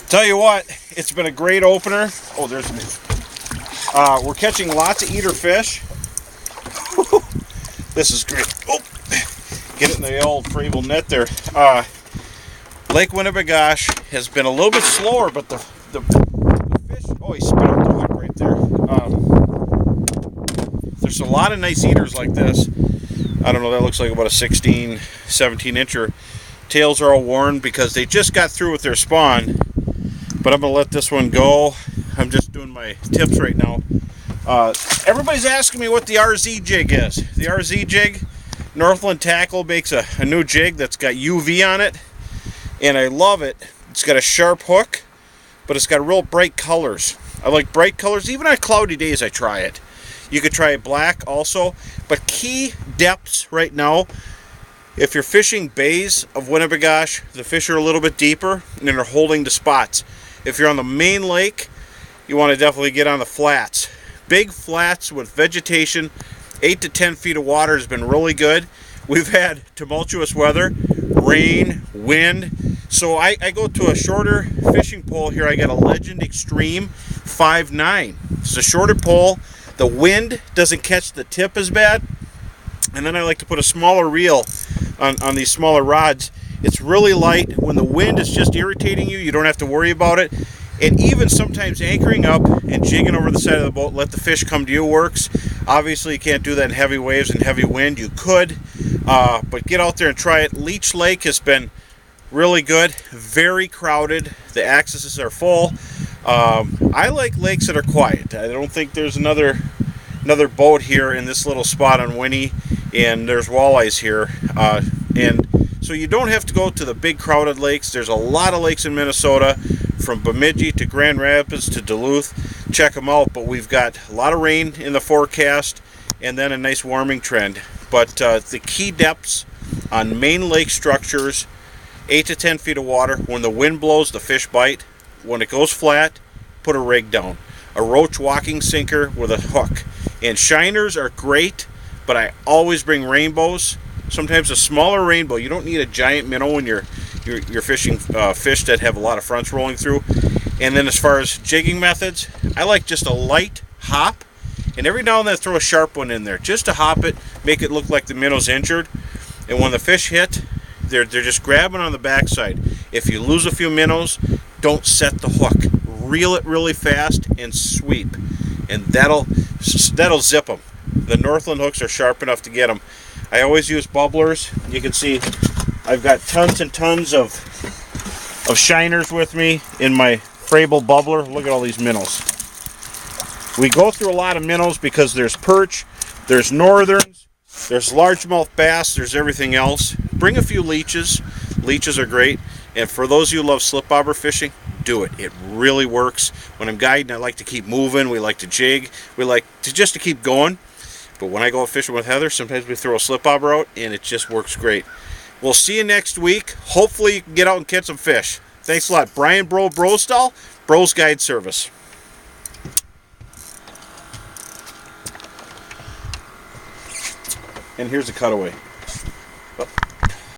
Tell you what, it's been a great opener. Oh, there's me. We're catching lots of eater fish. This is great. Oh, get it in the old Fravel net there. Lake Winnie has been a little bit slower, but the fish. Oh, he spit out the hook right there. There's a lot of nice eaters like this. I don't know, that looks like about a 16, 17 incher. Tails are all worn because they just got through with their spawn. But I'm going to let this one go. I'm just doing my tips right now. Everybody's asking me what the RZ jig is. The RZ jig, Northland Tackle makes a new jig that's got UV on it. And I love it. It's got a sharp hook, but it's got real bright colors. I like bright colors. Even on cloudy days I try it. You could try it black also. But key depths right now, if you're fishing bays of Winnebagosh, the fish are a little bit deeper and they're holding the spots. If you're on the main lake, you want to definitely get on the flats. Big flats with vegetation, 8 to 10 feet of water has been really good. We've had tumultuous weather, rain, wind. So I go to a shorter fishing pole here. I got a Legend Extreme 5.9. It's a shorter pole. The wind doesn't catch the tip as bad. And then I like to put a smaller reel on these smaller rods. It's really light. When the wind is just irritating you, you don't have to worry about it. And even sometimes anchoring up and jigging over the side of the boat, let the fish come to you works. Obviously, you can't do that in heavy waves and heavy wind. You could, but get out there and try it. Leech Lake has been really good. Very crowded. The accesses are full. I like lakes that are quiet. I don't think there's another boat here in this little spot on Winnie, and there's walleyes here. And so you don't have to go to the big crowded lakes. There's a lot of lakes in Minnesota, from Bemidji to Grand Rapids to Duluth. Check them out. But we've got a lot of rain in the forecast and then a nice warming trend. But the key depths on main lake structures, 8 to 10 feet of water. When the wind blows, the fish bite. When it goes flat, put a rig down. A roach walking sinker with a hook. And shiners are great, but I always bring rainbows. Sometimes a smaller rainbow. You don't need a giant minnow when you're fishing fish that have a lot of fronts rolling through. And then as far as jigging methods, I like just a light hop, and every now and then throw a sharp one in there just to hop it, make it look like the minnow's injured. And when the fish hit, they're just grabbing on the backside. If you lose a few minnows, don't set the hook. Reel it really fast and sweep, and that'll zip them. The Northland hooks are sharp enough to get them. I always use bubblers. You can see I've got tons and tons of shiners with me in my Fravel bubbler. Look at all these minnows. We go through a lot of minnows because there's perch, there's northerns, there's largemouth bass, there's everything else. Bring a few leeches. Leeches are great. And for those of you who love slip bobber fishing, do it. It really works. When I'm guiding, I like to keep moving. We like to jig. We like to just to keep going. But when I go fishing with Heather, sometimes we throw a slip bobber out, and it just works great. We'll see you next week. Hopefully you can get out and catch some fish. Thanks a lot. Brian Brosdahl, Bros Guide Service. And here's a cutaway.